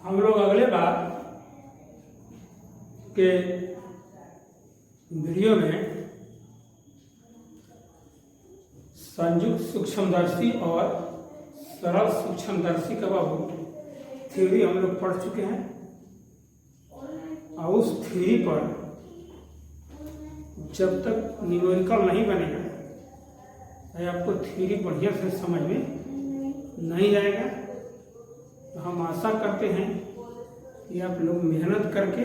हम लोग अगले बार के वीडियो में संयुक्त सूक्ष्मदर्शी और सरल सूक्ष्मदर्शी का बाबू थ्योरी हम लोग पढ़ चुके हैं और उस थ्योरी पर जब तक न्यूमेरिकल नहीं बनेगा आपको थ्योरी बढ़िया से समझ में नहीं आएगा। तो हम आशा करते हैं कि आप लोग मेहनत करके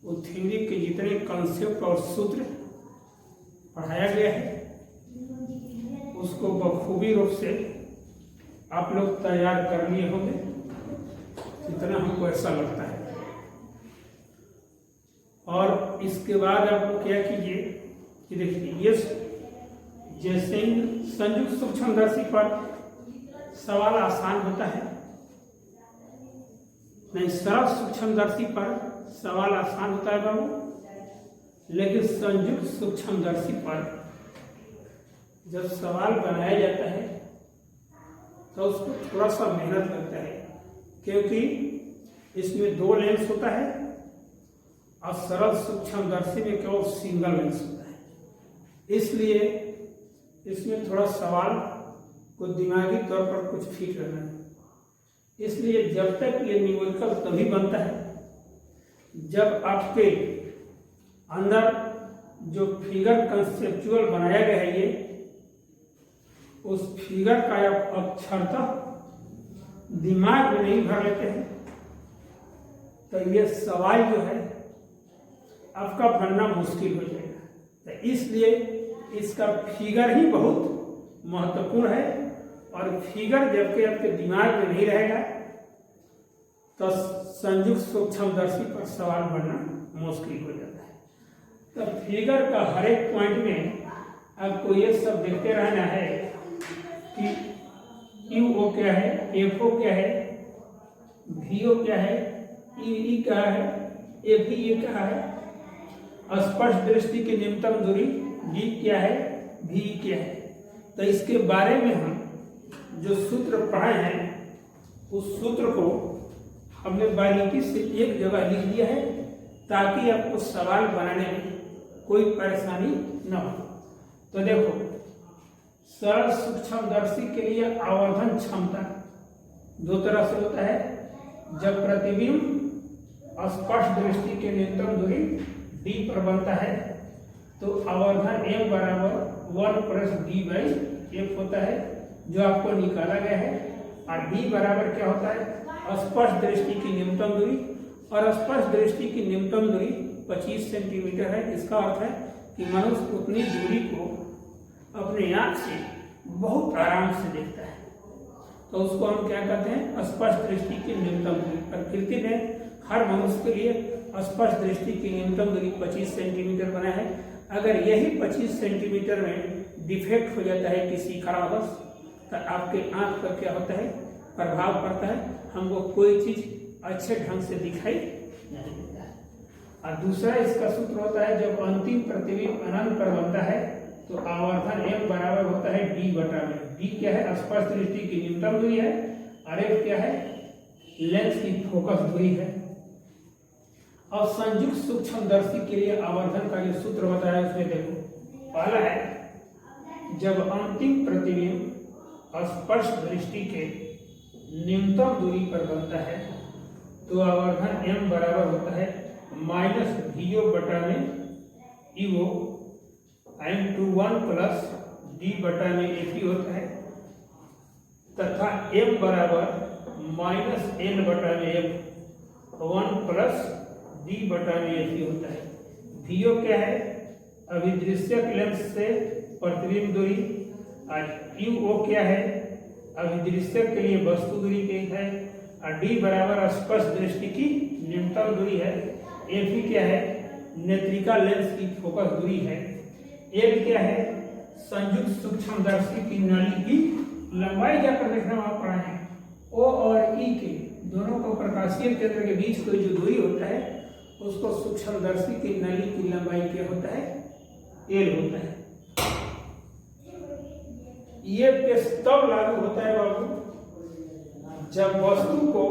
वो थ्योरी के जितने कॉन्सेप्ट और सूत्र पढ़ाया गया है उसको बखूबी रूप से आप लोग तैयार कर लिए होंगे, जितना हमको ऐसा लगता है। और इसके बाद आप क्या कीजिए कि देखिए ये जैसे ही संयुक्त सूक्ष्मदर्शी पर सवाल आसान होता है, नहीं सरल सूक्ष्मदर्शी पर सवाल आसान होता है बाबू, लेकिन संयुक्त सूक्ष्मदर्शी पर जब सवाल बनाया जाता है तो उसको थोड़ा सा मेहनत लगता है, क्योंकि इसमें दो लेंस होता है और सरल सूक्ष्मदर्शी में केवल सिंगल लेंस होता है। इसलिए इसमें थोड़ा सवाल को दिमागी तौर पर कुछ फिट रहना है। इसलिए जब तक ये न्यूमेरिकल तभी बनता है जब आपके अंदर जो फिगर कंसेप्चुअल बनाया गया है ये उस फिगर का आप अक्षरतः दिमाग में नहीं भर लेते हैं तो ये सवाल जो है आपका बनना मुश्किल हो जाएगा। तो इसलिए इसका फिगर ही बहुत महत्वपूर्ण है और फिगर जबकि आपके दिमाग में नहीं रहेगा तो संयुक्त सूक्ष्मदर्शी पर सवाल बनना मुश्किल हो जाता है। तो फिगर का हर एक पॉइंट में आपको ये सब देखते रहना है कि क्यू क्या है, एफ ओ क्या है, वी ओ क्या है, ई क्या है, ए भी ये क्या है, स्पष्ट दृष्टि की न्यूनतम दूरी डी क्या है, भी क्या है। तो इसके बारे में हम जो सूत्र पढ़े हैं उस सूत्र को हमने बारीकी से एक जगह लिख दिया है ताकि आपको सवाल बनाने में कोई परेशानी न हो। तो देखो सरल सूक्ष्मदर्शी के लिए आवर्धन क्षमता दो तरह से होता है। जब प्रतिबिंब स्पष्ट दृष्टि के न्यूनतम दूरी डी पर बनता है तो आवर्धन m बराबर 1+d/f होता है जो आपको निकाला गया है, और d बराबर क्या होता है स्पष्ट दृष्टि की न्यूनतम दूरी, और स्पष्ट दृष्टि की न्यूनतम दूरी 25 सेंटीमीटर है। इसका अर्थ है कि मनुष्य उतनी दूरी को अपने आंख से बहुत आराम से देखता है, तो उसको हम क्या कहते हैं स्पष्ट दृष्टि की न्यूनतम दूरी। प्रकृति ने हर मनुष्य के लिए स्पष्ट दृष्टि की न्यूनतम दूरी 25 सेंटीमीटर बना है। अगर यही 25 सेंटीमीटर में डिफेक्ट हो जाता है किसी कारणवश तो आपके आंख पर क्या होता है प्रभाव पड़ता है, हमको कोई चीज अच्छे ढंग से दिखाई नहीं देता है। और दूसरा इसका सूत्र होता है जब अंतिम प्रतिबिंब अनंत पर बनता है तो आवर्धन m बराबर होता है d/में। d क्या है स्पष्ट दृष्टि की न्यूनतम दूरी है और f क्या है लेंस की फोकस दूरी है। और संयुक्त सूक्ष्मदर्शी के लिए आवर्धन का जो सूत्र होता है उसमें देखो पहला है जब अंतिम प्रतिबिंब स्पष्ट दृष्टि के न्यूनतम दूरी पर बनता है तो आवर्धन m बराबर होता है -VO/में EO into 1+D/में FE होता है, तथा m बराबर -L/में F 1+D/में FE होता है। VO क्या है अभिदृश्यक लेंस से प्रतिबिंब दूरी, और UO क्या है अभिदृश्यक के लिए वस्तु दूरी के है, और D बराबर स्पष्ट दृष्टि की न्यूनतम दूरी है। FE क्या है नेत्रिका लेंस की फोकस दूरी है। L क्या है संयुक्त सूक्ष्मदर्शी की नली की लंबाई जाकर देखना वहां पढ़ा है। O और E के दोनों को प्रकाशीय केंद्र के बीच कोई जो दूरी होता है उसको सूक्ष्मदर्शी की नली की लंबाई क्या होता है L होता है। ये तब लागू होता है बाबू जब वस्तु को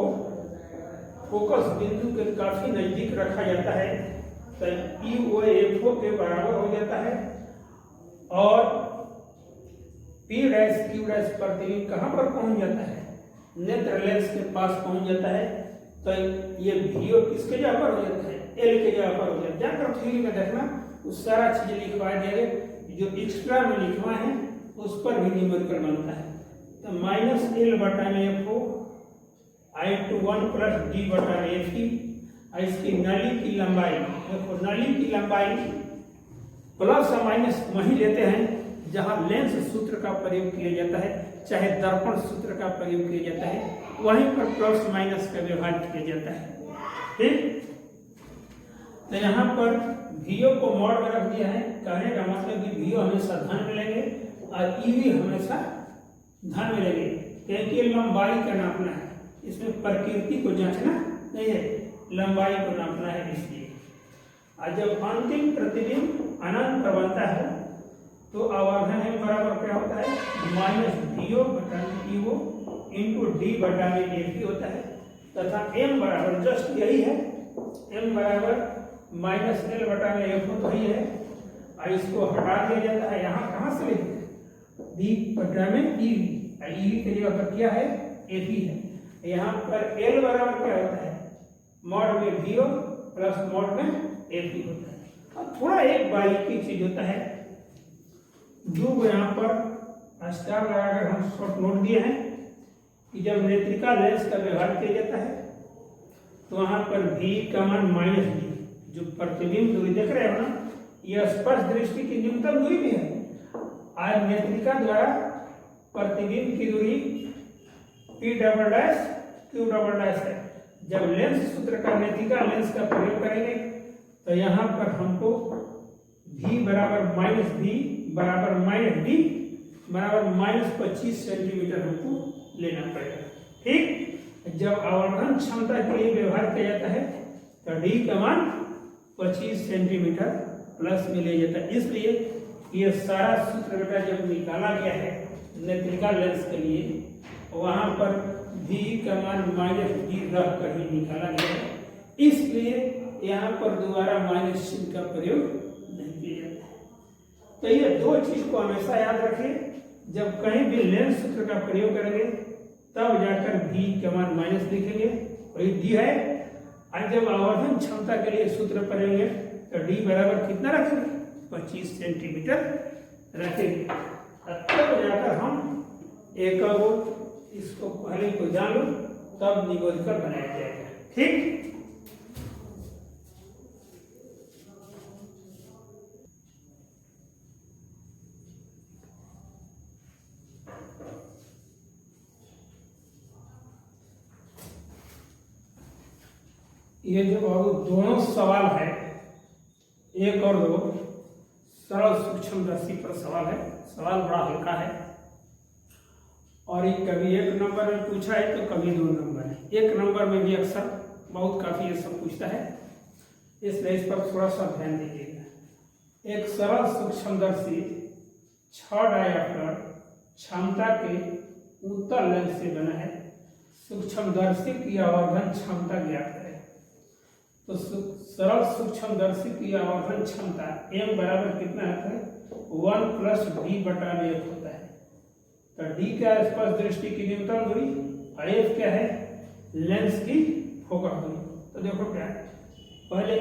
फोकस बिंदु के काफी नजदीक रखा जाता है तो EOFO के बराबर हो जाता है। और P डैश Q डैश प्रतिबिंब कहाँ पर पहुंच जाता है? नेत्र लेंस के पास पहुंच जाता है। तो ये VO किसके जगह पर हो जाता है? L के जगह पर हो जाता है। जाकर थ्योरी में देखना उस सारा चीजें लिखवा दिया, जो एक्स्ट्रा में लिखवा है उस पर भी न्यूमेरिकल बनता है। तो -L/FO I/1 + D/FE। इसकी नली की लंबाई, देखो नली की लंबाई प्लस और माइनस वही लेते हैं जहां लेंस सूत्र का प्रयोग किया जाता है, चाहे दर्पण सूत्र का प्रयोग किया जाता है, वहीं पर प्लस माइनस का व्यवहार किया जाता है। ठीक, तो यहाँ पर VO को मोड में रख दिया है। कहने का मतलब कि VO हमेशा धन में लेंगे और EV हमेशा धन में लेंगे, क्योंकि लंबाई का नापना है, इसमें प्रकृति को जांचना नहीं है, लंबाई को नापना है। इसलिए और जब अंतिम प्रतिबिंब अनंत बनता है तो आवर्धन M बराबर क्या होता है? -VO/EO × D/FE होता है। तथा M बराबर जस्ट यही है, M बराबर -L/FO तो ही है। और इसको हटा दिया जाता है। यहाँ कहाँ से लिखते हैं? D/EV। EV के जगह पर क्या है? FE है। यहाँ पर L बराबर क्या होता है? मॉड में VO प्लस मॉड में FE होता है। अब थोड़ा एक बारीकी चीज होता है, जो यहाँ पर स्टार लगाकर हम शॉर्ट नोट दिए हैं कि जब नेत्रिका लेंस का व्यवहार किया जाता है तो वहाँ पर V का मान -D, जो प्रतिबिंब दूरी देख रहे हो ना, यह स्पर्श दृष्टि की न्यूनतम दूरी भी है। और नेत्रिका द्वारा प्रतिबिंब की दूरी P'(Q') है। जब लेंस सूत्र का नेत्रिका लेंस का प्रयोग करेंगे तो यहाँ पर हमको V बराबर -V बराबर -D बराबर -25 सेंटीमीटर हमको लेना पड़ेगा। ठीक, जब आवर्धन क्षमता के लिए व्यवहार किया जाता है तो D का मान 25 सेंटीमीटर प्लस में ले जाता है। इसलिए ये सारा सूत्र बेटा जब निकाला गया है नेत्रिका लेंस के लिए, वहां पर V का मान -D रख कर ही निकाला गया है। इसलिए यहाँ पर दोबारा माइनस चिन्ह का प्रयोग नहीं किया जाता है। तो ये दो चीज को हमेशा याद रखें, जब कहीं भी लेंस सूत्र का प्रयोग करेंगे तब जाकर V का मान माइनस लिखेंगे, वही D है। और जब आवर्धन क्षमता के लिए सूत्र पढ़ेंगे तो D बराबर कितना रखेंगे? 25 सेंटीमीटर रखेंगे। तब जाकर हम एक इसको पहले को जान लो, तब न्यूमेरिकल बनाया जाएगा। ठीक, ये जो दोनों सवाल है, एक और दो, सरल सूक्ष्मदर्शी पर सवाल है। सवाल बड़ा हल्का है और ये कभी 1 नंबर में पूछा है तो कभी 2 नंबर है। 1 नंबर में भी अक्सर बहुत काफी ये सब पूछता है, इसलिए इस पर थोड़ा सा ध्यान दीजिएगा। एक सरल सूक्ष्मदर्शी 6 डायोप्टर क्षमता के उत्तल लेंस से बना है। सूक्ष्मदर्शी की आवर्धन क्षमता ज्ञात है। तो सरल सूक्ष्मदर्शी की आवर्धन क्षमता M बराबर कितना आता है? 1 + D/F होता है। तो D क्या है? स्पर्श दृष्टि की न्यूनतम दूरी, और F क्या है? लेंस की फोकस दूरी। तो देखो क्या है, पहले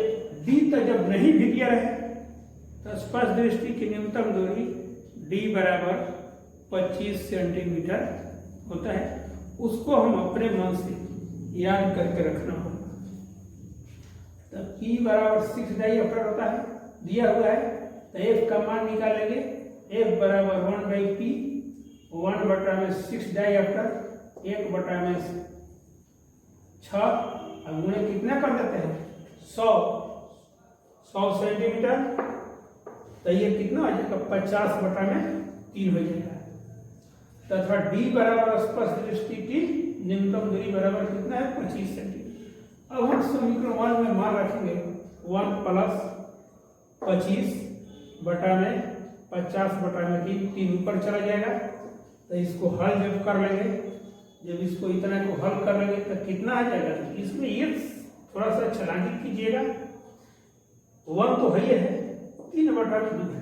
D तक जब नहीं भी दिया है तो स्पर्श दृष्टि की न्यूनतम दूरी D बराबर 25 सेंटीमीटर होता है। उसको हम अपने मन से याद करके रखना होगा। तो P बराबर 6 डायोप्टर होता है, दिया हुआ है। तो F का मान निकालेंगे, F बराबर 1/P, 1/6 डायोप्टर, 1/6, अब गुणे कितना कर देते हैं? 100 सेंटीमीटर। तो ये कितना हो जाएगा? 50/3 हो जाएगा। तथा D बराबर स्पर्श दृष्टि की न्यूनतम दूरी बराबर कितना है? 25 सेंटीमीटर। अब हम समीकरण 1 में मान रखेंगे 1 + 25/50/3 ऊपर चला जाएगा। तो इसको हल जब कर लेंगे जब इसको इतना को हल कर लेंगे तो कितना आ जाएगा, तो इसमें ये थोड़ा सा छलांगी कीजिएगा। 1 तो है 3/2 है।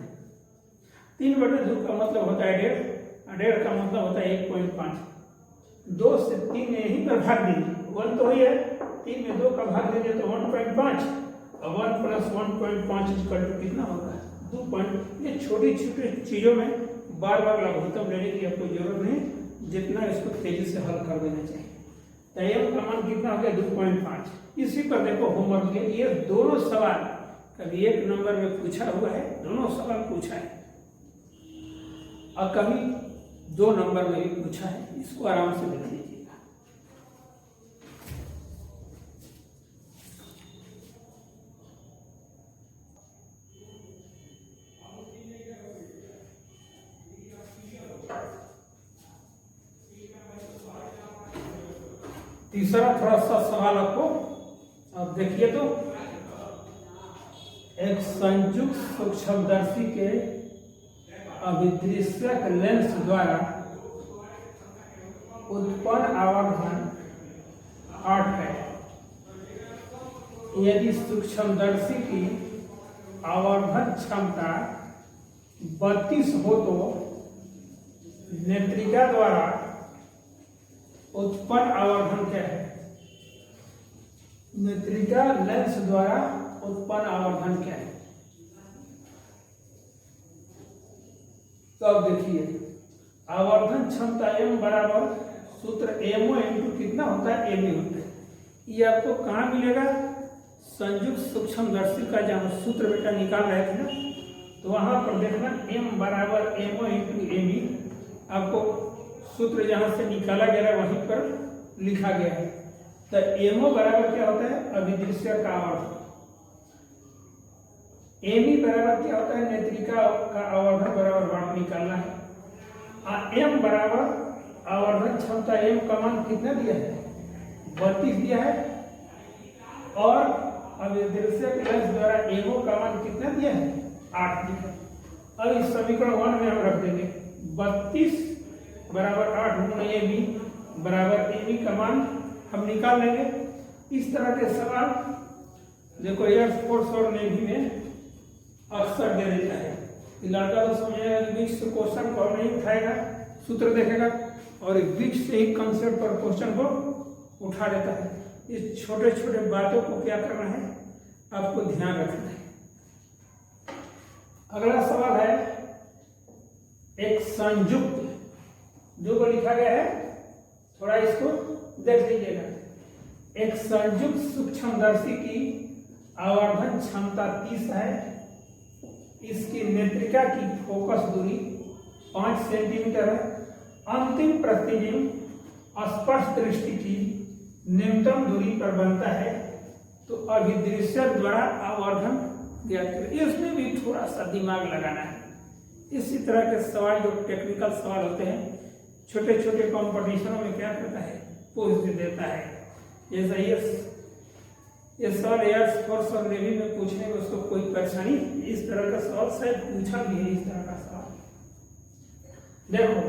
3/2 का मतलब होता है 1.5, 1.5 का मतलब होता है 1.5। 2 से 3 में यहीं पर भाग दीजिए, 1 तो है 3 में 2 का भाग दीजिए तो 1.5, और 1 + 1.5 = कितना होगा 2. ये छोटी छोटी चीजों में बार बार लघुत्तम लेने की आपको जरूरत नहीं, जितना इसको तेजी से हल कर देना चाहिए। तो m का मान कितना हो गया 2.5। इसी पर देखो होमवर्क के ये दोनों सवाल कभी 1 नंबर में पूछा हुआ है, दोनों सवाल पूछा है, और कभी 2 नंबर में भी पूछा है। इसको आराम से देख लीजिएगा। तीसरा थोड़ा सा सवाल आपको अब देखिए, तो एक संयुक्त सूक्ष्मदर्शी के अभिदृश्यक लेंस द्वारा उत्पन्न आवर्धन 8 है। यदि सूक्ष्मदर्शी की आवर्धन क्षमता 32 हो तो नेत्रिका द्वारा उत्पन्न आवर्धन क्या है? नेत्रिका लेंस द्वारा उत्पन्न आवर्धन क्या है? तो अब देखिए, आवर्धन क्षमता m बराबर सूत्र MO × कितना होता है ME होता है। ये आपको कहाँ मिलेगा? संयुक्त सूक्ष्मदर्शी का जहाँ सूत्र बेटा निकाल रहे थे ना, तो वहां पर देखना m बराबर MO × ME आपको सूत्र जहां से निकाला गया है वहीं पर लिखा गया है। तो MO बराबर क्या होता है? अभिदृश्य का आवर्धन। ME बराबर क्या होता है? नेत्रिका का आवर्धन बराबर बात निकालना है। M बराबर आवर्धन क्षमता M का मान कितना दिया है? 32 दिया है, और अभिदृश्य लेंस द्वारा MO का मान कितना दिया है? 8 दिया है। अब इस समीकरण 1 में हम रख देंगे 32 बराबर 8 गुणा ME बराबर ME का मान हम निकाल लेंगे। इस तरह के सवाल देखो एयरफोर्स और नेवी में अक्सर दे देता है। लड़का तो समझेगा कि बीच से क्वेश्चन को नहीं उठाएगा, सूत्र देखेगा और बीच से ही कंसेप्ट पर क्वेश्चन को उठा लेता है। इस छोटे छोटे बातों को क्या करना है, आपको ध्यान रखना है। अगला सवाल है, एक संयुक्त जो को लिखा गया है, थोड़ा इसको देख लीजिएगा। एक संयुक्त सूक्ष्मदर्शी की आवर्धन क्षमता 30 है। इसकी नेत्रिका की फोकस दूरी 5 सेंटीमीटर है। अंतिम प्रतिबिंब स्पष्ट दृष्टि की न्यूनतम दूरी पर बनता है, तो अभिदृश्य द्वारा आवर्धन ज्ञात करें। इसमें भी थोड़ा सा दिमाग लगाना है। इसी तरह के सवाल जो टेक्निकल सवाल होते हैं, छोटे छोटे कॉम्पिटिशनों में क्या करता है, पूछ देता है। जैसा ये सवाल एयरफोर्स और नेवी में पूछने में उसको कोई परेशानी, इस तरह का सवाल शायद पूछा भी है। इस तरह का सवाल देखो,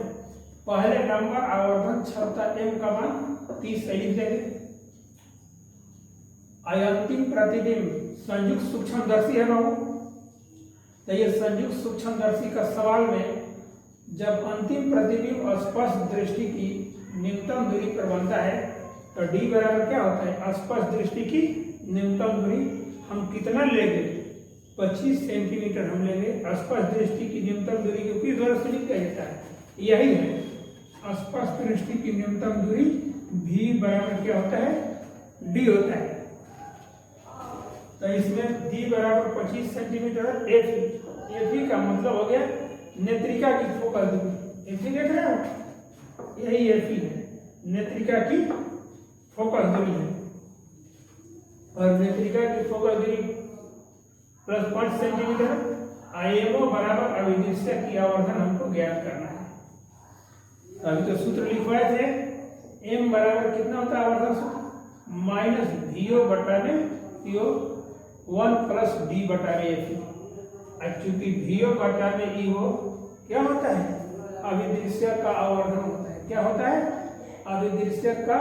पहले नंबर आवर्धन क्षमता M का मान 30 लिख देंगे। अंतिम प्रतिबिंब संयुक्त सूक्ष्मदर्शी है बाबू, तो ये संयुक्त सूक्ष्मदर्शी का सवाल में जब अंतिम प्रतिबिंब स्पष्ट दृष्टि की न्यूनतम दूरी पर बनता है, तो D बराबर क्या होता है? स्पष्ट दृष्टि की न्यूनतम दूरी हम कितना लेंगे? 25 सेंटीमीटर हम लेंगे। स्पष्ट दृष्टि की न्यूनतम दूरी को किस द्वारा सूचित किया जाता है? यही है, स्पष्ट दृष्टि की न्यूनतम दूरी V बराबर क्या होता है? D होता है। तो इसमें D बराबर 25 सेंटीमीटर। FE का मतलब हो गया नेत्रिका की फोकस दूरी। FE देख रहे हो, यही FE है, नेत्रिका की फोकस दूरी है। और नेत्रिका की फोकस दूरी प्लस 5 सेंटीमीटर। MO बराबर अभिदृश्य की आवर्धन हमको ज्ञात करना है। अभी तो सूत्र लिखवाए थे, M बराबर कितना होता है आवर्धन सूत्र? -VO बटा में PO 1 + D बटा में FE। चूंकि VO बटा में EO क्या होता है? अभिदृश्य का आवर्धन होता है। क्या होता है? अभिदृश्यक का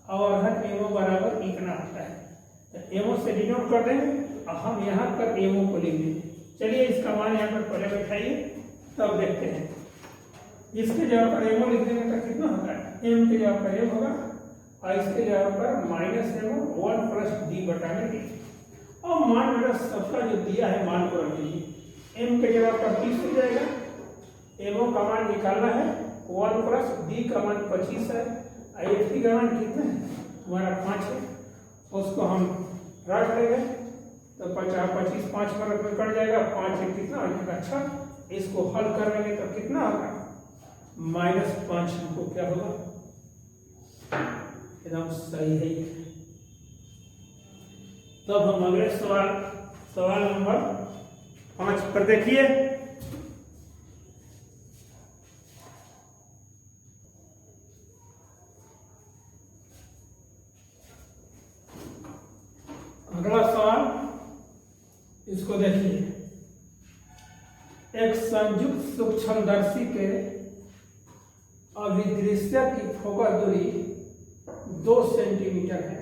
आवर्धन एमओ बराबर इतना होता है। तो एमओ से डिनोट कर देंगे और हम यहाँ पर एमओ को लिख देंगे। चलिए इसका मान यहाँ पर पहले बैठाइए तब देखते हैं। इसके जगह पर एमओ लिख देंगे तो कितना होगा, एम के जगह पर एम होगा और इसके जगह पर माइनस एमओ 1 प्लस डी बटा में डी। और मान मेरा सबका जो दिया है मान को रख लीजिए। एम के जगह पर 30 हो जाएगा, एमओ का मान निकालना है 1 प्लस डी का मान 25 है, एफ का मान कितना है हमारा 5 है। उसको हम रख लेंगे तो 25 5 पर कट जाएगा, 5 से कितना हो जाएगा 6। इसको हल कर लेंगे तो कितना होगा -5 हमको क्या होगा, एकदम सही है। तब हम अगले सवाल नंबर 5 पर देखिए। अगला सवाल इसको देखिए। एक संयुक्त सूक्ष्मदर्शी के अभिदृश्य की फोकस दूरी 2 सेंटीमीटर है।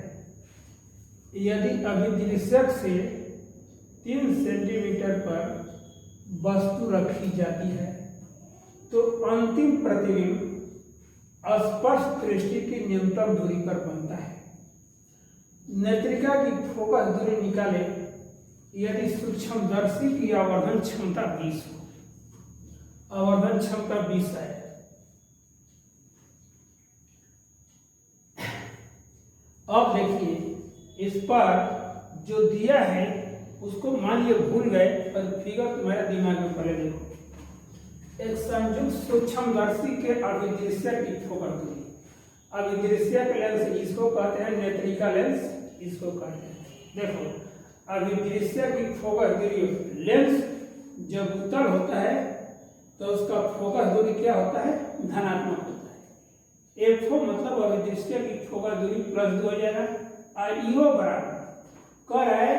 यदि अभिदृश्यक से 3 सेंटीमीटर पर वस्तु रखी जाती है तो अंतिम प्रतिबिंब स्पष्ट दृष्टि की न्यूनतम दूरी पर बनता है। नेत्रिका की फोकस दूरी निकाले यदि सूक्ष्मदर्शी की आवर्धन क्षमता 20 हो। आवर्धन क्षमता 20 है। अब देखिए इस पर जो दिया है उसको मान लिया भूल गए, पर फिगर तुम्हारे दिमाग में पहले देखो। एक संयुक्त सूक्ष्मदर्शी के अभिदृश्य की फोकस दूरी, अभिदृश्यक लेंस इसको कहते हैं, नेत्रिका लेंस इसको कहते हैं। देखो अभिदृश्य की फोकस दूरी, लेंस जब उत्तल होता है तो उसका फोकस दूरी क्या होता है, धनात्मक होता है। एफओ मतलब अभिदृश्य की फोकस दूरी +2 हो जाएगा। और ईओ बराबर कह रहा है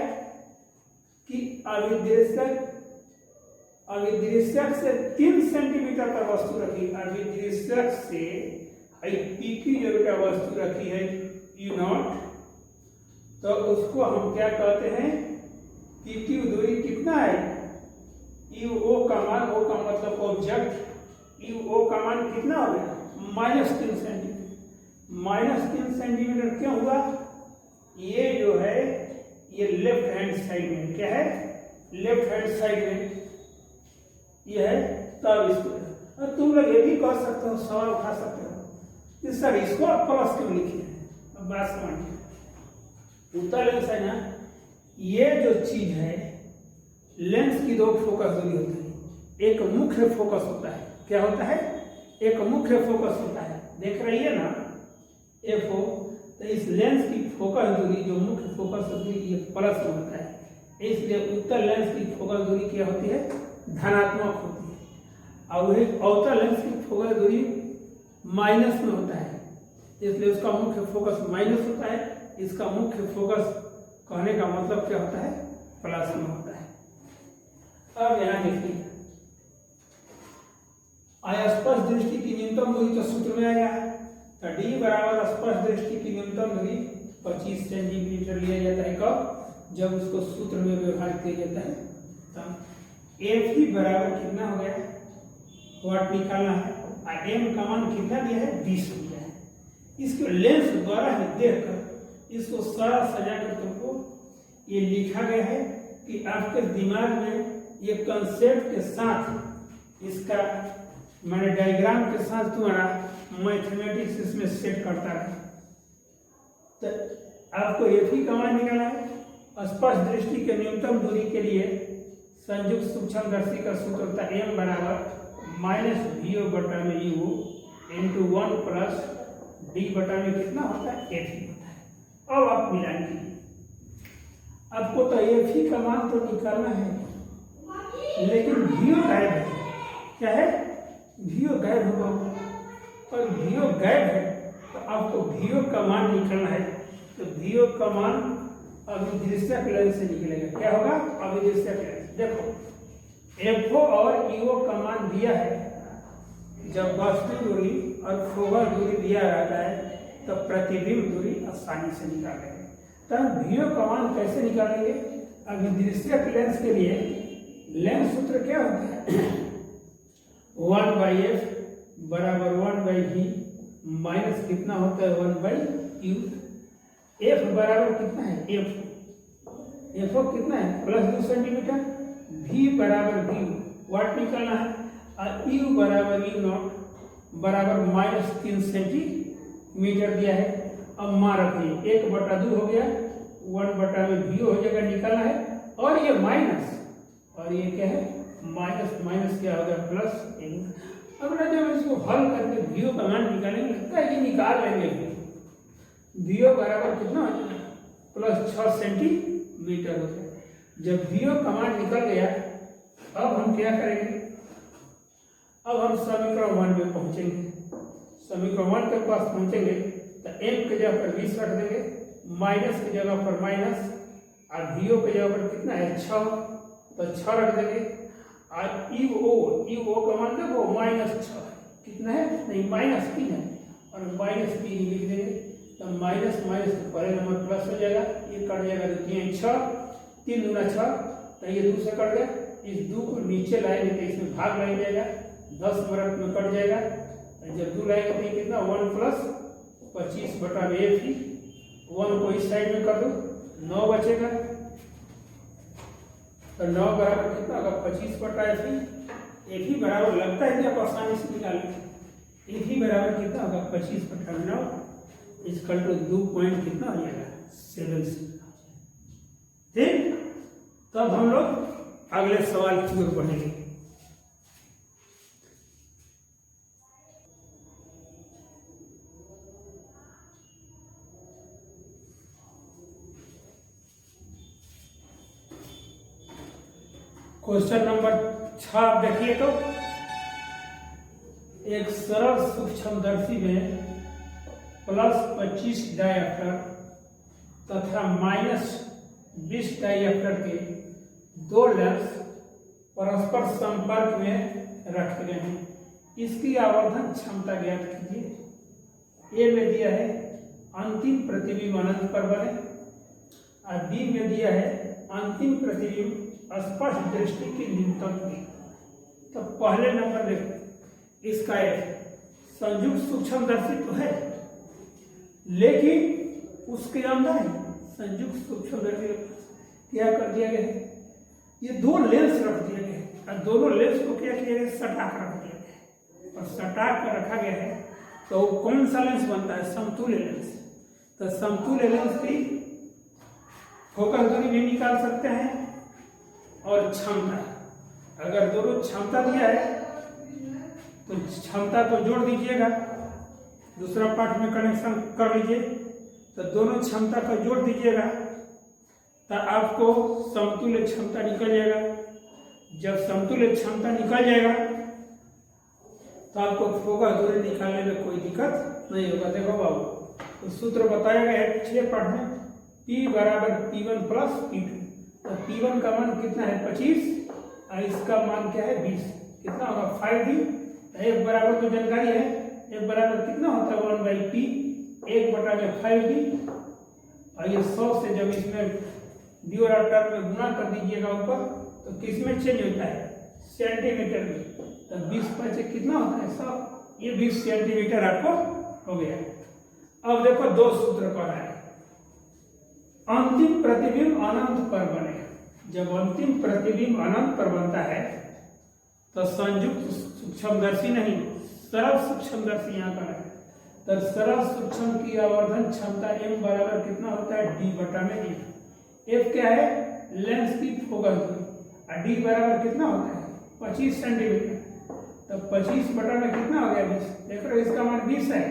कि अभिदृश्यक से 3 सेंटीमीटर पर वस्तु रखी, अभिदृश्यक से पी की जो बेटा वस्तु रखी है E0, तो उसको हम क्या कहते हैं, पी की दूरी कितना है, ओ का मान, ओ का मतलब ऑब्जेक्ट, ओ का मान कितना हो गया -3 सेंटीमीटर। -3 सेंटीमीटर क्यों हुआ, ये जो है ये लेफ्ट हैंड साइड में, क्या है लेफ्ट हैंड साइड में ये है। तब इसको और तुम लोग ये भी कह सकते हो, सवाल उठा सकते हो कि सर इसको आप प्लस क्यों लिखे हैं। अब बात समझिए, उत्तर लेंस है ना, ये जो चीज है लेंस की 2 फोकस दूरी होती है। एक मुख्य फोकस होता है, क्या होता है, एक मुख्य फोकस होता है, देख रही है ना एफओ। तो इस लेंस की फोकस दूरी जो मुख्य फोकस होती है ये प्लस में होता है, इसलिए उत्तर लेंस की फोकस दूरी क्या होती है, धनात्मक होती है। और वही अवतल लेंस की फोकस दूरी माइनस में होता है, इसलिए उसका मुख्य फोकस माइनस होता है। इसका मुख्य फोकस कहने का मतलब क्या होता है, प्लस में होता है। अब यहाँ देखिए, स्पष्ट दृष्टि की न्यूनतम दूरी तो सूत्र में आया, तो डी बराबर स्पष्ट दृष्टि की न्यूनतम दूरी 25 सेंटीमीटर लिया जाता है। कब, जब उसको सूत्र में व्यवहार किया जाता है तब। एफ की बराबर कितना हो गया, वाट निकालना है, और एम का मान कितना दिया है 20 हो गया है। इसको लेंस द्वारा ही देखकर इसको सारा सजा कर तुमको ये लिखा गया है कि आपके दिमाग में ये कंसेप्ट के साथ इसका मैंने डायग्राम के साथ तुम्हारा मैथमेटिक्स इसमें सेट करता है। तो आपको एफ ही का मान निकालना है। स्पष्ट दृष्टि के न्यूनतम दूरी के लिए संयुक्त सूक्ष्मदर्शी का सूत्र होता है एम बराबर -VO बटा में यू इंटू 1 प्लस डी बटा में कितना होता है, एफ ही होता है। अब आप मिलान कीजिए, आपको तो एफ ही का मान तो निकालना है, लेकिन VO गायब है। क्या है, VO गायब होगा, और VO गायब है तो आपको VO का मान निकालना है। तो VO का मान अभिदृश्यक लेंस से निकलेगा, क्या होगा, अभिदृश्यक लेंस। देखो एफओ और ईओ का मान दिया है, जब वस्तु दूरी और फोकस दूरी दिया रहता है तो प्रतिबिंब दूरी आसानी से निकालेंगे। तो हम वीओ का मान कैसे निकालेंगे? अभिदृश्यक लेंस के लिए लेंस सूत्र क्या होता है? 1/f बराबर 1/v माइनस कितना होता है 1/u। f बराबर कितना है? f कितना है? +2 सेंटीमीटर। v बराबर v वाट निकालना है और u बराबर u0 बराबर -3 सेंटीमीटर दिया है। अब मान रखिए 1/2 हो गया, 1/v हो जाएगा, निकालना है। और ये माइनस, और ये क्या है? माइनस क्या होगा? +1। अब ना जब इसको हल करके वीओ का मान निकालेंगे, लगता है ये निकाल लेंगे। वीओ बराबर कितना हो जाएगा? +6 सेंटीमीटर हो जाएगा। जब वीओ का मान निकल गया, अब हम क्या करेंगे? अब हम समीकरण 1 में पहुंचेंगे। समीकरण 1 के पास पहुंचेंगे तो m की जगह पर 20 रख देंगे, माइनस की जगह पर माइनस, और वीओ की जगह पर कितना है? 6, तो 6 रख देंगे। और ईओ का मान देखो -6 कितना है? नहीं, -3 है, और -3 लिख देंगे तो माइनस तो पहले नंबर प्लस हो जाएगा, ये कट जाएगा तो 3 6, 3 दूना 6, तो ये 2 से कट गया। इस 2 को नीचे लाएंगे तो इसमें भाग लग जाएगा, 10 मिनट में कट जाएगा। जब 2 लाएंगे तो कितना? 1 + 25/f ही। 1 को इस साइड में कर दो, 9 बचेगा। तो 9 बराबर कितना होगा? 25/f ही। f ही बराबर, लगता है कि आप आसानी से निकालेंगे। f ही बराबर कितना होगा? 25/9 इक्वल टू 2 पॉइंट कितना हो जाएगा? 7। ठीक, तब हम लोग अगले सवाल की ओर बढ़ेंगे। क्वेश्चन नंबर 6 देखिए तो, एक सरल सूक्ष्मदर्शी में +25 डायप्टर तथा -20 डायप्टर के 2 लेंस परस्पर संपर्क में रखे गए हैं। इसकी आवर्धन क्षमता ज्ञात कीजिए। ए में दिया है अंतिम प्रतिबिंब अनंत पर बने, और बी में दिया है अंतिम प्रतिबिंब स्पष्ट दृष्टि की न्यूनतम की। तो पहले नंबर देखो, इसका एक संयुक्त सूक्ष्मदर्शी तो है, लेकिन उसके अंदर संयुक्त सूक्ष्मदर्शी क्या कर दिया गया है? ये 2 लेंस रख दिए गए हैं, और दोनों लेंस को क्या किया गया? सटा कर रख दिया गया है। और सटा कर रखा गया है तो कौन सा लेंस बनता है? समतुल्य लेंस। तो समतुल्य लेंस की फोकस दूरी भी निकाल सकते हैं और क्षमता। अगर दोनों क्षमता दिया है तो क्षमता को जोड़ दीजिएगा, दूसरा पार्ट में कनेक्शन कर लीजिए, तो दोनों क्षमता को जोड़ दीजिएगा तो आपको समतुल्य क्षमता निकल जाएगा। जब समतुल्य क्षमता निकल जाएगा तो आपको फोकस दूरी निकालने में कोई दिक्कत नहीं होगा। देखो बाबू, तो सूत्र बताया गया है 6 पार्ट में, P बराबर P1 + P2। तो P1 का मान कितना है? 25, और इसका मान क्या है? 20। कितना होगा? 5D। F बराबर तो जानकारी है, F बराबर कितना होता है? 1/P 1/5D। और ये 100 से जब इसमें डिवाइडर टर्म में गुना कर दीजिएगा ऊपर, तो किस में चेंज होता है? सेंटीमीटर में। तो 20 कितना होता है? 100। ये 20 सेंटीमीटर आपको हो गया। अब देखो 2 सूत्र पर है। अंतिम प्रतिबिंब अनंत पर बने। जब अंतिम प्रतिबिंब अनंत पर बनता है तो संयुक्त सूक्ष्मदर्शी नहीं, सरल सूक्ष्मदर्शी यहाँ पर है। तो सरल सूक्ष्म की आवर्धन क्षमता m बराबर कितना होता है? D/f। f क्या है? लेंस की फोकस दूरी, और d बराबर कितना होता है? 25 सेंटीमीटर। तो 25 बटा में कितना हो गया? 20। देख रहे हो, इसका मान 20 है,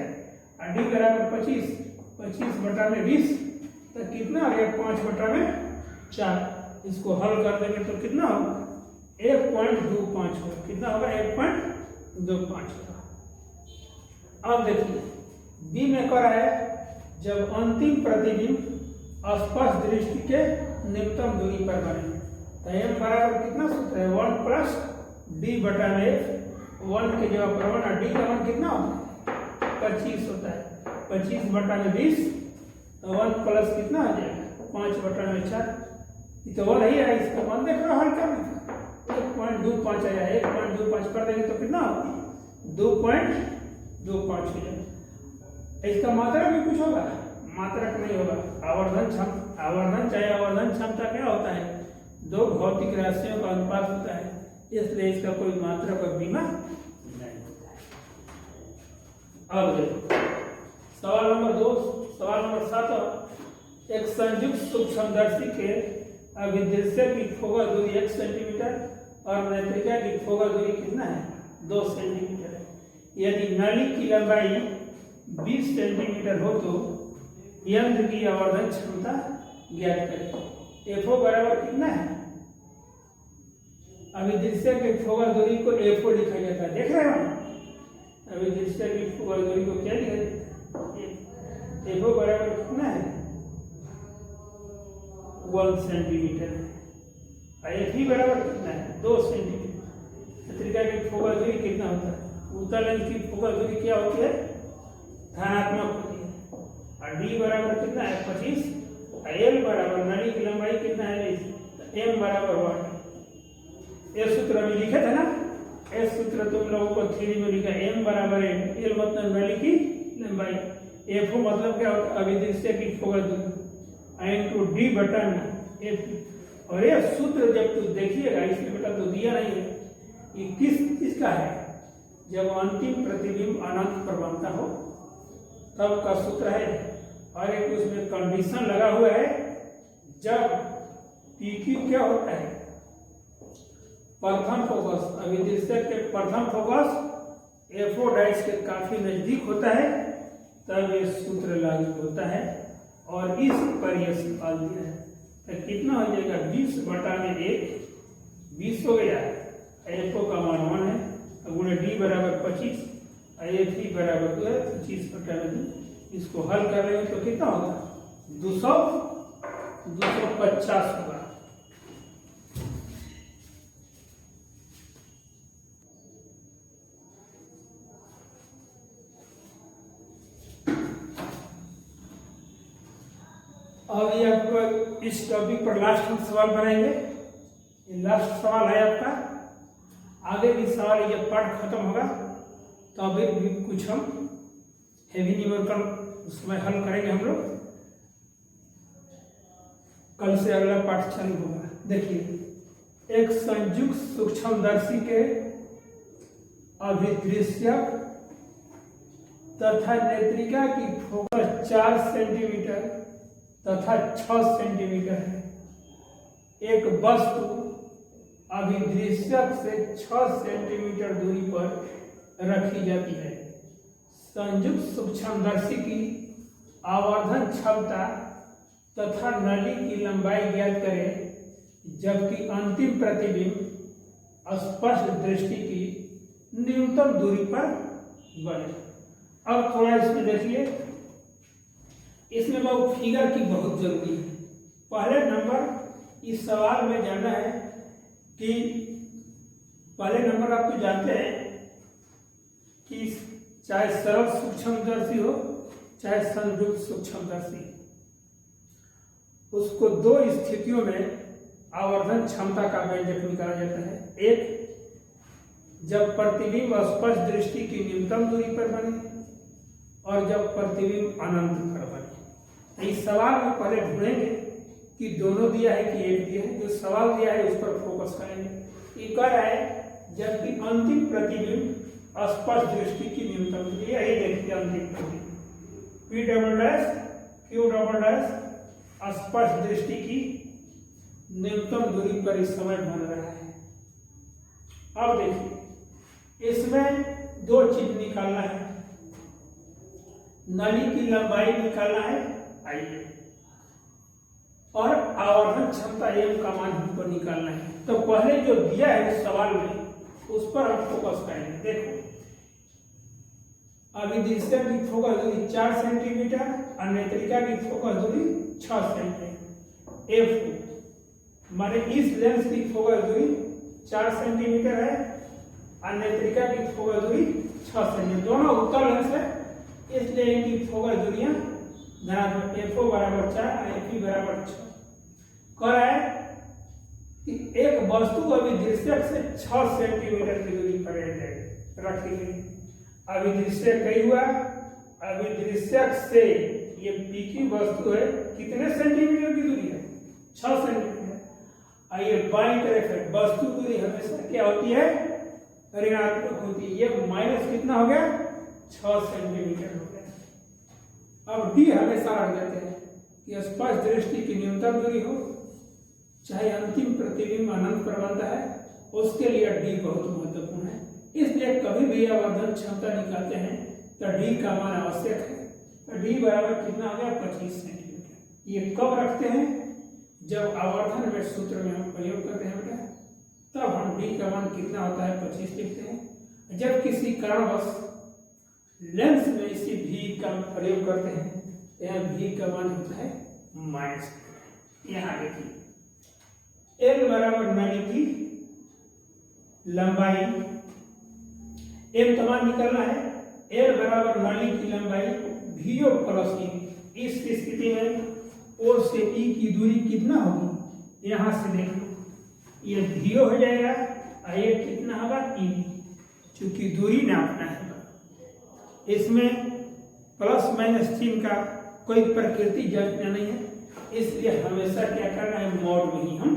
और d बराबर 25, 25 बटा में 20, तो कितना हो गया? 5/4। इसको हल कर देंगे तो कितना होगा? 1.25 होगा। कितना होगा? 1.25 होगा। अब देखिए बी में करा है, जब अंतिम प्रतिबिंब स्पष्ट दृष्टि के न्यूनतम दूरी पर बने, तो m बराबर कितना सूत्र है? 1 + D/f। 1 के जगह पर 1, और d का मान कितना होता है? 25 होता है। 25/20 तो 1 प्लस कितना आ जाएगा 5/4। ये तो 1 ही है, इसका मान देख रहा हल करने का 1.25 आया। 1.25 कर देंगे तो कितना होगा 2.25 हो जाएगा। इसका मात्रक भी कुछ होगा, मात्रक नहीं होगा। आवर्धन चाहे आवर्धन क्षमता क्या होता है, दो भौतिक राशियों का अनुपात होता है, इसलिए इसका कोई मात्रक और बीमा नहीं होता है। अब देखो सवाल नंबर 2, सवाल नंबर 7। एक संयुक्त सूक्ष्मदर्शी के अभिदृश्य की फोकस दूरी 1 सेंटीमीटर और नेत्रिका की फोकस दूरी कितना है 2 सेंटीमीटर है। यदि नली की लंबाई 20 सेंटीमीटर हो तो यंत्र की आवर्धन क्षमता ज्ञात करें। एफओ बराबर कितना है, अभिदृश्य की फोकस दूरी को एफओ लिखा जाता है, देख रहे हो। अभिदृश्य की फोकस दूरी को क्या लिखा जाता है, एफओ बराबर कितना है 1 सेंटीमीटर है। एफ बराबर कितना है 2 सेंटीमीटर। नेत्रिका की फोकस दूरी कितना होता है, उत्तल लेंस की फोकस दूरी क्या होती है धनात्मक होती है। और डी बराबर कितना है 25। एल बराबर नली की लंबाई कितना है 20, एम बराबर 1। ये सूत्र में लिखे थे ना, ये सूत्र तुम लोगों को थ्योरी में लिखा, एम बराबर एम। एल मतलब नली की लंबाई, एफ मतलब क्या होता है अभिदृश्य की फोकस दूरी, इनटू डी बटन एफ। और ये सूत्र जब तू देखिएगा, इसमें बेटा तो दिया नहीं है, ये किसका है, जब अंतिम प्रतिबिंब अनंत पर बनता हो तब का सूत्र है। और एक उसमें कंडीशन लगा हुआ है, जब पीक्यू क्या होता है प्रथम फोकस, अभिदृश्य के प्रथम फोकस एफओ डाइस के काफी नजदीक होता है, तब ये सूत्र लागू होता है। और इस पर यह सवाल दिया है तो कितना हो जाएगा 20/1, 20 हो गया। एफओ का मान 1 है, गुणे डी बराबर 25, एफ बराबर 2 है, 25/2। इसको हल कर लेंगे तो कितना होगा 250 होगा। अब ये आपको इस टॉपिक पर लास्ट हम सवाल बनाएंगे, ये लास्ट सवाल है आपका। आगे भी सवाल ये पार्ट खत्म होगा तो अभी भी कुछ हम हेवी न्यूमेरिकल उसमें हल करेंगे हम लोग। कल से अगला पाठ चालू होगा। देखिए एक संयुक्त सूक्ष्मदर्शी के अभिदृश्य तथा नेत्रिका की फोकस 4 सेंटीमीटर तथा 6 सेंटीमीटर है। एक वस्तु अभिदृश्य से 6 सेंटीमीटर दूरी पर रखी जाती है। संयुक्त सूक्ष्मदर्शी की आवर्धन क्षमता तथा नली की लंबाई ज्ञात करें जबकि अंतिम प्रतिबिंब स्पष्ट दृष्टि की न्यूनतम दूरी पर बने। अब थोड़ा इसमें देखिए, इसमें बहुत फिगर की बहुत जरूरी है। पहले नंबर इस सवाल में जानना है कि पहले नंबर आप तो जानते हैं कि चाहे सरल सूक्ष्मदर्शी हो चाहे संयुक्त सूक्ष्मदर्शी, उसको 2 स्थितियों में आवर्धन क्षमता का व्यंजक निकाला जाता है। एक जब प्रतिबिंब स्पष्ट दृष्टि की न्यूनतम दूरी पर बने और जब प्रतिबिंब अनंत पर बने। इस सवाल में पहले ढूंढेंगे कि दोनों दिया है कि एक दिया है। जो सवाल दिया है उस पर फोकस करेंगे। ये कह रहा है जबकि अंतिम प्रतिबिंब स्पष्ट दृष्टि की न्यूनतम दूरी, यही देखिए अंतिम प्रतिबिंब P double dash Q double dash स्पष्ट दृष्टि की न्यूनतम दूरी पर इस समय बन रहा है। अब देखिए इसमें 2 चीज निकालना है, नली की लंबाई निकालना है आइए, और आवर्धन क्षमता एम का मान हमको निकालना है। तो पहले जो दिया है इस सवाल में उस पर हम फोकस करेंगे। देखो अभिदृश्य की फोकस दूरी 4 सेंटीमीटर और नेत्रिका की फोकस दूरी 6 सेंटीमीटर। एफ माने इस लेंस की फोकस दूरी 4 सेंटीमीटर है और नेत्रिका की फोकस दूरी 6 सेंटीमीटर। दोनों उत्तल लेंस है, इसलिए इनकी फोकस दूरियां धनात्मक FO बराबर 4 और FE बराबर 6। कह रहा है कि एक वस्तु अभिदृश्यक से 6 सेंटीमीटर की दूरी पर रखी गई। अभिदृश्यक कई हुआ, अभिदृश्यक से ये P की वस्तु है, कितने सेंटीमीटर की दूरी है? 6 सेंटीमीटर। और ये बाईं तरफ है, वस्तु दूरी हमेशा क्या होती है? ऋणात्मक होती है। ये माइनस कितना हो गया? 6 सेंटीमीटर हो गया। अब डी हमेशा रख देते हैं कि स्पष्ट दृष्टि की न्यूनतम दूरी हो, चाहे अंतिम प्रतिबिंब अनंत पर बनता है, उसके लिए डी बहुत महत्वपूर्ण है। इसलिए कभी भी आवर्धन क्षमता निकालते हैं तो डी का मान आवश्यक है। तो डी बराबर कितना हो गया? 25 सेंटीमीटर। ये कब रखते हैं? जब आवर्धन में सूत्र में हम प्रयोग करते हैं बेटा, तब हम डी का मान कितना होता है? 25 लिखते हैं। जब किसी कारणवश लेंस में इसी भी का प्रयोग करते हैं तो यहाँ भी का मान होता है माइनस। यहाँ देखिए एल बराबर नली की लंबाई, एल का मान निकालना है। एल बराबर नली की लंबाई VO प्लस ई। इस स्थिति में O से E की दूरी कितना होगी? यहाँ से देखो, ये VO हो जाएगा और ये कितना होगा? E। चूंकि दूरी नापना है, इसमें प्लस माइनस चिन्ह का कोई प्रकृति जांचना नहीं है, इसलिए हमेशा क्या करना है? मॉड में ही हम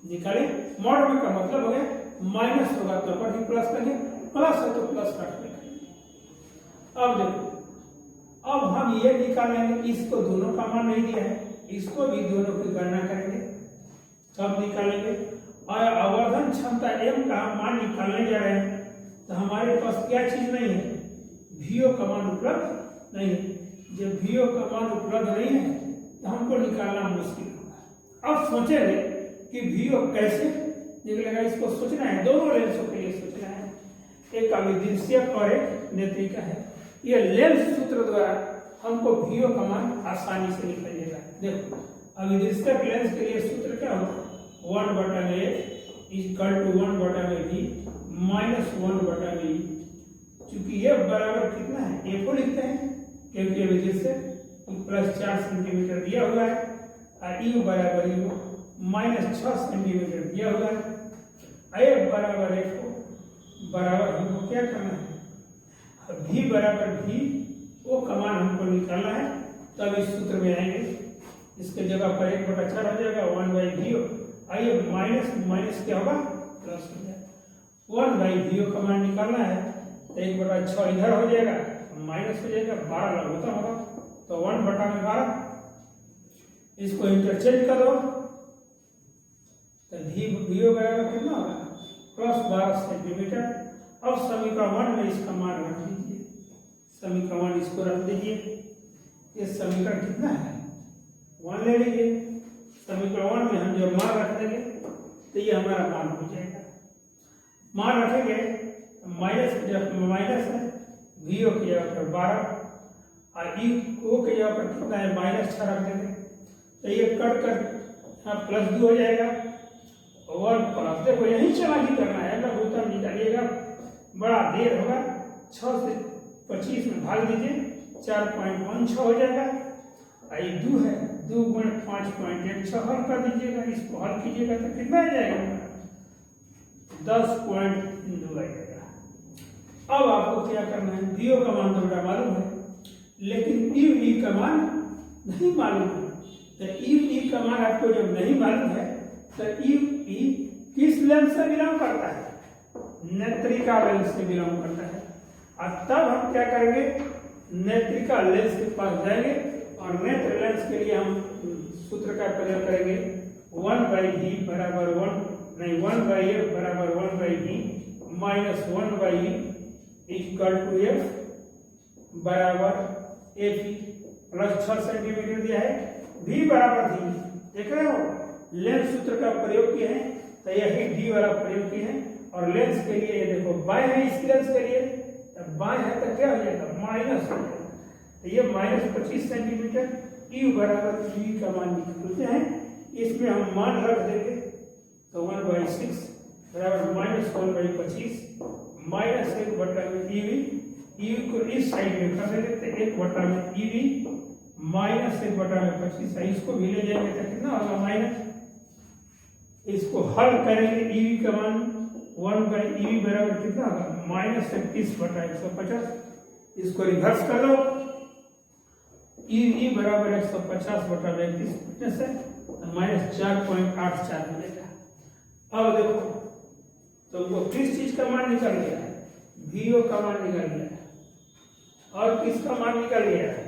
निकालें। मॉड में का मतलब हो गया माइनस होगा तो पर ही प्लस करेंगे, प्लस है तो प्लस काट देंगे। अब देखो, अब हम ये निकालेंगे, इसको दोनों का मान नहीं दिया है, इसको भी दोनों की गणना करेंगे, तब निकालेंगे। और आवर्धन क्षमता M का मान निकालने जा रहे हैं तो हमारे पास क्या चीज नहीं है? VO का मान उपलब्ध नहीं है। जब VO का मान उपलब्ध नहीं है तो हमको निकालना मुश्किल होगा। अब सोचेंगे कि VO कैसे निकलेगा, इसको सोचना है। दोनों लेंसों के लिए सोचना है, एक अभिदृश्यक और एक नेत्रिका है। ये लेंस सूत्र द्वारा हमको VO का मान आसानी से निकलेगा। देखो, अभिदृश्यक लेंस के लिए सूत्र क्या होता है? 1/A equal to 1/V minus 1/V। चूंकि ये बराबर कितना है? FO लिखते हैं क्योंकि अभिदृश्यक प्लस 4 सेंटीमीटर दिया हुआ है, और E बराबर EO माइनस 6 सेंटीमीटर दिया हुआ है। F बराबर FO बराबर हमको क्या करना है? V बराबर VO का मान हमको निकालना है, तब इस सूत्र में आएंगे। इसके जगह पर 1/4 हो जाएगा 1/VO। आइए माइनस माइनस क्या होगा? प्लस हो जाएगा। 1/VO का मान निकालना है तो 1/6 इधर हो जाएगा, माइनस हो जाएगा, 12 लघुत्तम होगा तो 1/12। इसको इंटरचेंज करो तो VO बराबर कितना होगा? Plus 12 centimetre. अब समीकरण 1 में इसका मान रख दीजिए, समीकरण 1 इसको रख दीजिए। ये समीकरण कितना है? 1 ले लीजिए। समीकरण 1 में हम जब मान रख देंगे तो ये हमारा मान हो जाएगा। मान रखेंगे माइनस, जब माइनस है VO की जगह पर 12 और EO की जगह पर कितना है? -6 रख देंगे तो ये कट कर यहाँ +2 हो जाएगा। 1 प्लस, देखो यही चालाकी करना है, लघुत्तम निकालिएगा, बड़ा देर होगा। 6 से 25 में भाग दीजिए, 4.16 हो जाएगा। ये 2 है, 2 गुण 5.16 हल कर दीजिएगा। इसको हल कीजिएगा तो कितना आ जाएगा? 10.2 आ जाएगा। अब आपको क्या करना है? VO का मान तो बड़ा मालूम है, लेकिन EE का मान नहीं मालूम है। तो EE का मान आपको जब नहीं मालूम है तो EE किस लेंस से बिलोंग करता है? नेत्रिका लेंस से बिलोंग करता है। और तब हम क्या करेंगे? नेत्रिका लेंस के पास जाएंगे और नेत्र लेंस के लिए हम सूत्र का प्रयोग करेंगे। 1/V बराबर 1 नहीं 1/F बराबर 1/V minus 1/E equal to F बराबर FE प्लस 6 सेंटीमीटर दिया है। V बराबर V, देख रहे हो? लेंस सूत्र का प्रयोग किए हैं तो यही D वाला प्रयोग किए हैं। और लेंस के लिए ये देखो बाएं है, इस लेंस के लिए बाएं है तो क्या हो जाएगा? माइनस हो जाएगा। तो ये -25 सेंटीमीटर। E बराबर V का मान निकालते हैं, इसमें हम मान रख देंगे तो 1/6 बराबर -1/25 -1/EV ईवी को इस साइड में कर देंगे तो 1 में ईवी माइनस 1 में 25 है, इसको भी ले जाएंगे तो कितना होगा माइनस। इसको हल करेंगे ईवी का मान 1 बाई ईवी बराबर कितना होगा माइनस 31/150। इसको रिवर्स कर लो, ईवी बराबर 150/31 फिटनेस है माइनस 4.84 मिलेगा। अब देखो तुमको किस चीज का मान निकल गया है, वीओ का मान निकल गया है और किसका मान निकल गया है,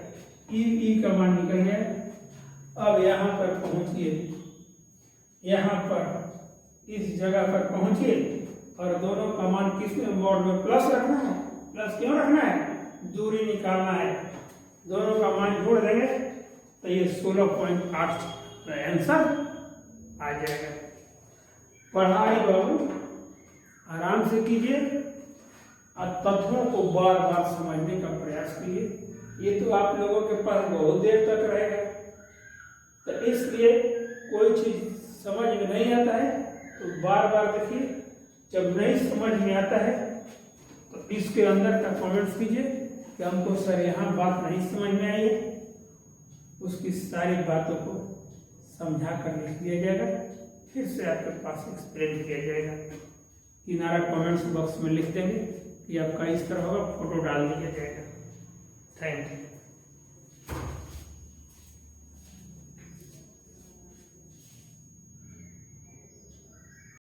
ई का मान निकल गया है। अब यहाँ पर पहुंचिए, यहाँ पर इस जगह पर पहुंचिए और दोनों का मान किस में मोड में प्लस रखना है। प्लस क्यों रखना है, दूरी निकालना है। दोनों का मान जोड़ देंगे तो ये 16.8 आंसर आ जाएगा। पढ़ाई बाबू आराम से कीजिए और तत्वों को बार बार समझने का प्रयास कीजिए। ये तो आप लोगों के पास बहुत देर तक रहेगा, तो इसलिए कोई चीज समझ में नहीं आता है तो बार बार देखिए। जब नहीं समझ में आता है तो इसके अंदर का कमेंट्स कीजिए कि हमको सर यहाँ बात नहीं समझ में आई है, उसकी सारी बातों को समझा कर लिख दिया जाएगा, फिर से आपके पास एक्सप्लेन किया जाएगा। किनारा कमेंट्स बॉक्स में लिख देंगे कि आपका इस तरह होगा, फोटो डाल दिया जाएगा। Thank you.